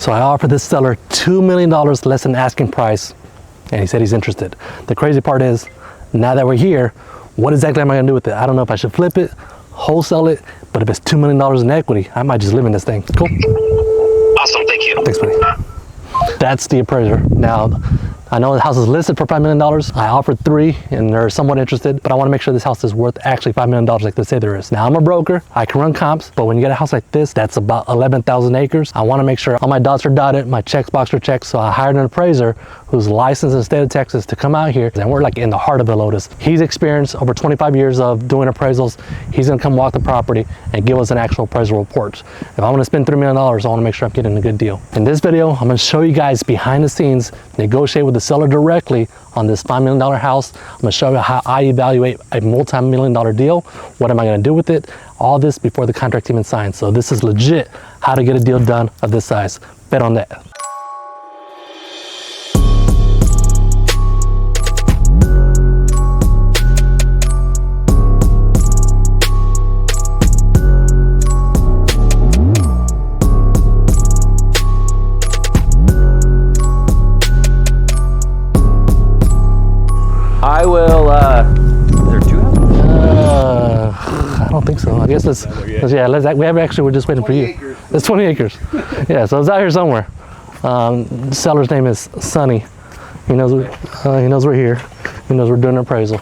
So I offered this seller $2 million less than asking price, and he said he's interested. The crazy part is, now that we're here, what exactly am I gonna do with it? I don't know if I should flip it, wholesale it, but if it's $2 million in equity, I might just live in this thing. Cool? Awesome, thank you. Thanks, buddy. That's the appraiser. Now, I know the house is listed for $5 million. I offered 3 and they're somewhat interested, but I want to make sure this house is worth actually $5 million like they say there is. Now I'm a broker, I can run comps, but when you get a house like this, that's about 11,000 acres. I want to make sure all my dots are dotted, my checks boxes are checked. So I hired an appraiser who's licensed in the state of Texas to come out here, and we're like in the heart of the Lotus. He's experienced over 25 years of doing appraisals. He's gonna come walk the property and give us an actual appraisal report. If I want to spend $3 million, I want to make sure I'm getting a good deal. In this video, I'm going to show you guys behind the scenes, negotiate with the seller directly on this $5 million house. I'm going to show you how I evaluate a multi-million-dollar deal. What am I going to do with it? All this before the contract even signs. So this is legit how to get a deal done of this size. Bet on that. I will, is there 2 houses? I don't think so. I guess we're just waiting for you. Acres. It's 20 acres. Yeah, so it's out here somewhere. The seller's name is Sonny. He knows we're here. He knows we're doing an appraisal.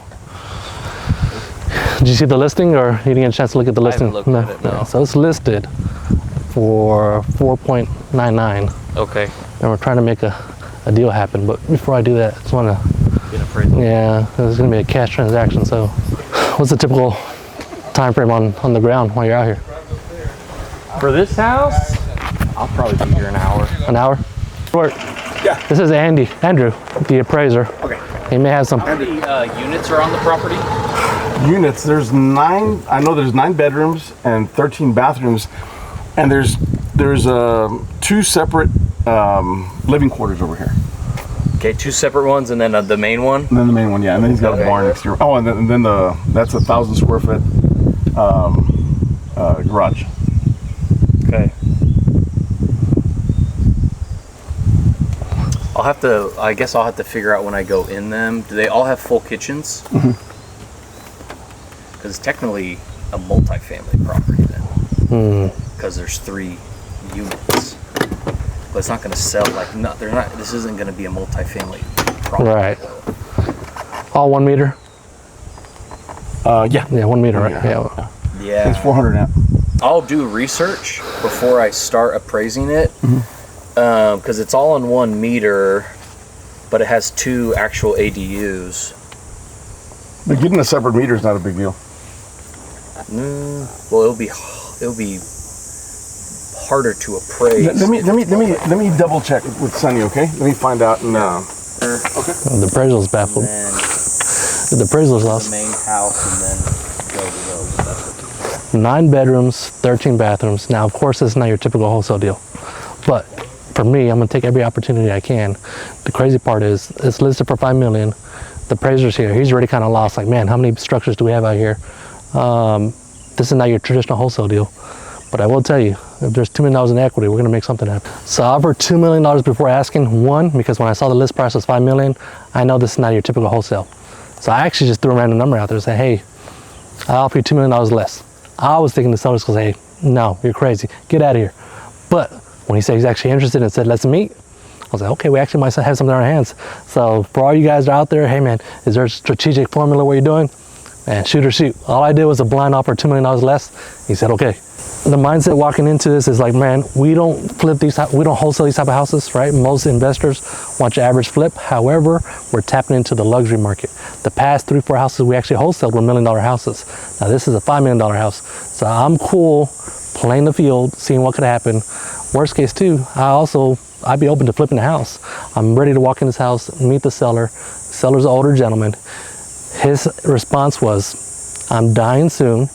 Did you see the listing, or you didn't get a chance to look at the listing? I haven't looked at it, no. So it's listed for 4.99. Okay. And we're trying to make a deal happen. But before I do that, I just want to, yeah, there's going to be a cash transaction. So what's the typical time frame on the ground while you're out here? For this house, I'll probably be here an hour. An hour? Work. Yeah. This is Andrew, the appraiser. Okay. He may have some. How many units are on the property? Units, there's 9, I know there's 9 bedrooms and 13 bathrooms, and there's 2 separate living quarters over here. Okay, 2 separate ones, and then the main one? And then the main one, yeah, and then he's got a barn next to. Oh, and then that's 1,000 square foot garage. Okay. I guess I'll have to figure out when I go in them. Do they all have full kitchens? Because it's technically a multi-family property then. Because there's 3 units. But it's not going to sell this isn't going to be a multi-family property. Right. All 1 meter? Yeah. Yeah, 1 meter, right? Yeah. Yeah. It's 400 amp. I'll do research before I start appraising it. Because it's all on 1 meter, but it has 2 actual ADUs. But getting a separate meter is not a big deal. Well, it'll be harder to appraise. Let me double check with Sonny, okay? Let me find out. And okay. The appraisal's baffled. The appraisal's lost. The main house, and then go to those. That's what 9 bedrooms, 13 bathrooms. Now, of course, this is not your typical wholesale deal, but for me, I'm gonna take every opportunity I can. The crazy part is it's listed for $5 million. The appraiser's here. He's already kind of lost. Like, man, how many structures do we have out here? This is not your traditional wholesale deal. But I will tell you, if there's $2 million in equity, we're gonna make something happen. So I offered $2 million before asking. 1, because when I saw the list price was $5 million, I know this is not your typical wholesale. So I actually just threw a random number out there and said, hey, I offer you $2 million less. I was thinking the seller's gonna say, hey, no, you're crazy, get out of here. But when he said he's actually interested and said, let's meet, I was like, okay, we actually might have something in our hands. So for all you guys out there, hey man, is there a strategic formula what you're doing? And shoot or shoot. All I did was a blind offer, $2 million less. He said, okay. The mindset walking into this is like, man, we don't wholesale these type of houses, right? Most investors want your average flip. However, we're tapping into the luxury market. The past 3-4 houses we actually wholesaled were $1 million houses. Now this is a $5 million house. So I'm cool playing the field, seeing what could happen. Worst case too, I'd be open to flipping the house. I'm ready to walk in this house, meet the seller. The seller's an older gentleman. His response was, I'm dying soon.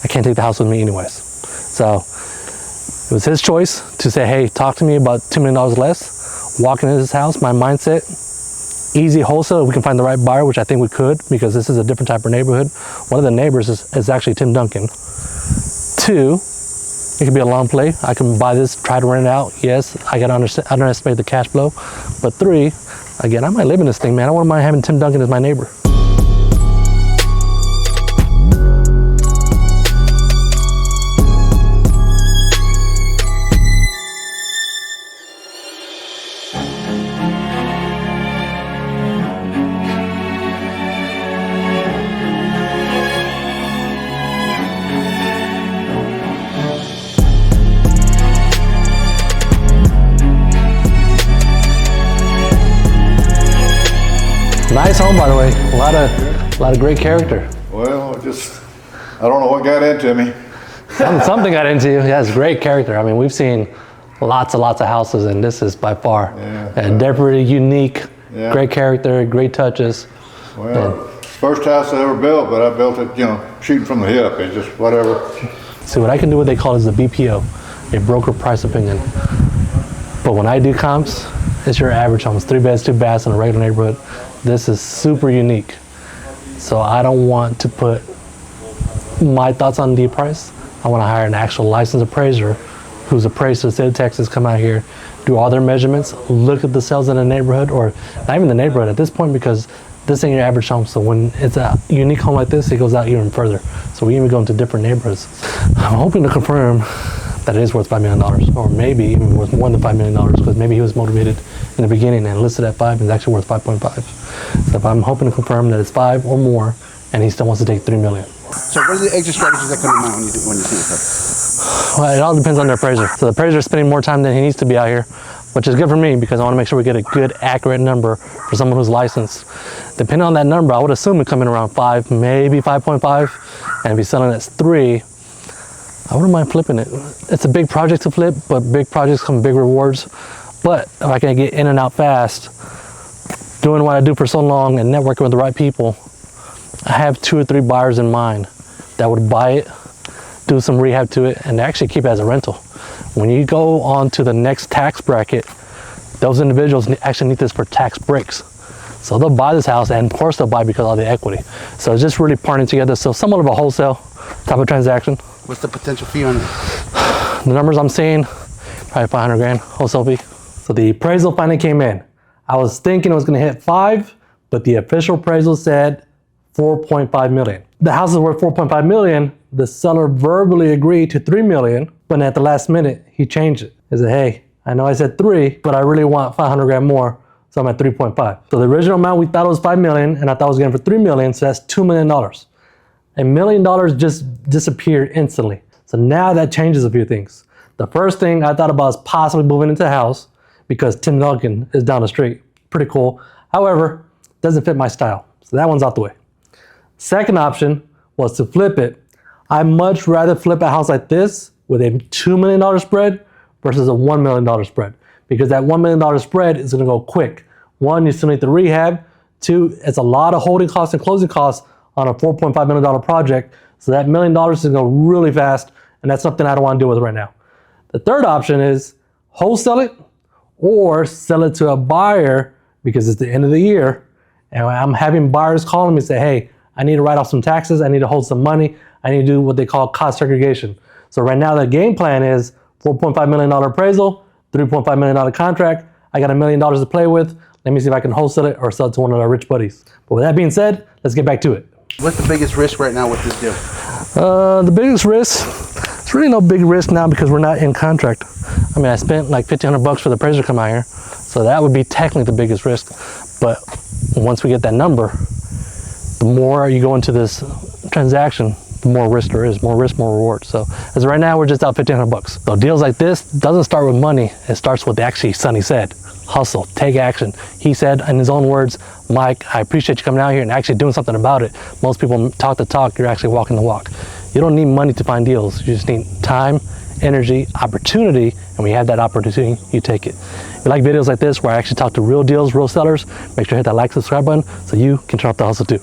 I can't take the house with me anyways. So it was his choice to say, hey, talk to me about $2 million less. Walking into this house, my mindset, easy wholesale. We can find the right buyer, which I think we could, because this is a different type of neighborhood. One of the neighbors is actually Tim Duncan. 2, It could be a long play. I can buy this, try to rent it out. Yes, I gotta underestimate the cash flow. But 3, again, I might live in this thing, man. I wouldn't mind having Tim Duncan as my neighbor. Nice home, by the way. A lot of great character. Well, I don't know what got into me. Something got into you. Yeah, it's great character. I mean, we've seen lots of houses, and this is by far definitely unique. Yeah. Great character, great touches. Well, first house I ever built, but I built it, shooting from the hip. It's just whatever. See, what I can do, what they call is the BPO, a broker price opinion. But when I do comps, it's your average home. It's 3 beds, 2 baths in a regular neighborhood. This is super unique. So I don't want to put my thoughts on the price. I want to hire an actual licensed appraiser who's appraised to the state of Texas, come out here, do all their measurements, look at the sales in the neighborhood, or not even the neighborhood at this point, because this ain't your average home. So when it's a unique home like this, it goes out even further. So we even go into different neighborhoods. I'm hoping to confirm that it is worth $5 million, or maybe even worth more than $5 million, because maybe he was motivated in the beginning and listed at 5 and is actually worth 5.5. So if I'm hoping to confirm that it's 5 or more, and he still wants to take $3 million. So what are the exit strategies that come to mind when you think of it? Well, it all depends on the appraiser. So the appraiser is spending more time than he needs to be out here, which is good for me because I want to make sure we get a good, accurate number for someone who's licensed. Depending on that number, I would assume it's coming around 5, maybe 5.5, and if he's selling at 3, I wouldn't mind flipping it. It's a big project to flip, but big projects come with big rewards. But if I can get in and out fast, doing what I do for so long and networking with the right people, I have 2 or 3 buyers in mind that would buy it, do some rehab to it, and actually keep it as a rental. When you go on to the next tax bracket, those individuals actually need this for tax breaks. So they'll buy this house, and of course they'll buy because of all the equity. So it's just really partnering together. So somewhat of a wholesale type of transaction. What's the potential fee on it? The numbers I'm seeing, probably 500 grand wholesale fee. So the appraisal finally came in. I was thinking it was gonna hit 5, but the official appraisal said 4.5 million. The house is worth 4.5 million. The seller verbally agreed to 3 million, but at the last minute, he changed it. He said, hey, I know I said 3, but I really want 500 grand more, so I'm at 3.5. So the original amount, we thought it was 5 million, and I thought I was getting for 3 million, so that's $2 million. $1 million just disappeared instantly. So now that changes a few things. The first thing I thought about is possibly moving into the house because Tim Duncan is down the street. Pretty cool. However, doesn't fit my style. So that one's out the way. Second option was to flip it. I'd much rather flip a house like this with a $2 million spread versus a $1 million spread, because that $1 million spread is gonna go quick. 1, you still need the rehab. 2, it's a lot of holding costs and closing costs on a $4.5 million project. So that $1 million is gonna go really fast, and that's something I don't wanna deal with right now. The third option is wholesale it or sell it to a buyer because it's the end of the year. And I'm having buyers calling me and say, hey, I need to write off some taxes. I need to hold some money. I need to do what they call cost segregation. So right now the game plan is $4.5 million appraisal, $3.5 million contract. I got $1 million to play with. Let me see if I can wholesale it or sell it to one of our rich buddies. But with that being said, let's get back to it. What's the biggest risk right now with this deal? The biggest risk, it's really no big risk now because we're not in contract. I mean, I spent like $1,500 for the appraiser to come out here. So that would be technically the biggest risk. But once we get that number, the more you go into this transaction, the more risk there is, more risk, more reward. So as of right now, we're just out $1,500. So deals like this doesn't start with money. It starts with actually Sonny said, hustle, take action. He said in his own words, Mike, I appreciate you coming out here and actually doing something about it. Most people talk the talk, you're actually walking the walk. You don't need money to find deals. You just need time, energy, opportunity, and when you have that opportunity, you take it. If you like videos like this where I actually talk to real deals, real sellers, make sure to hit that like, subscribe button so you can turn off the hustle too.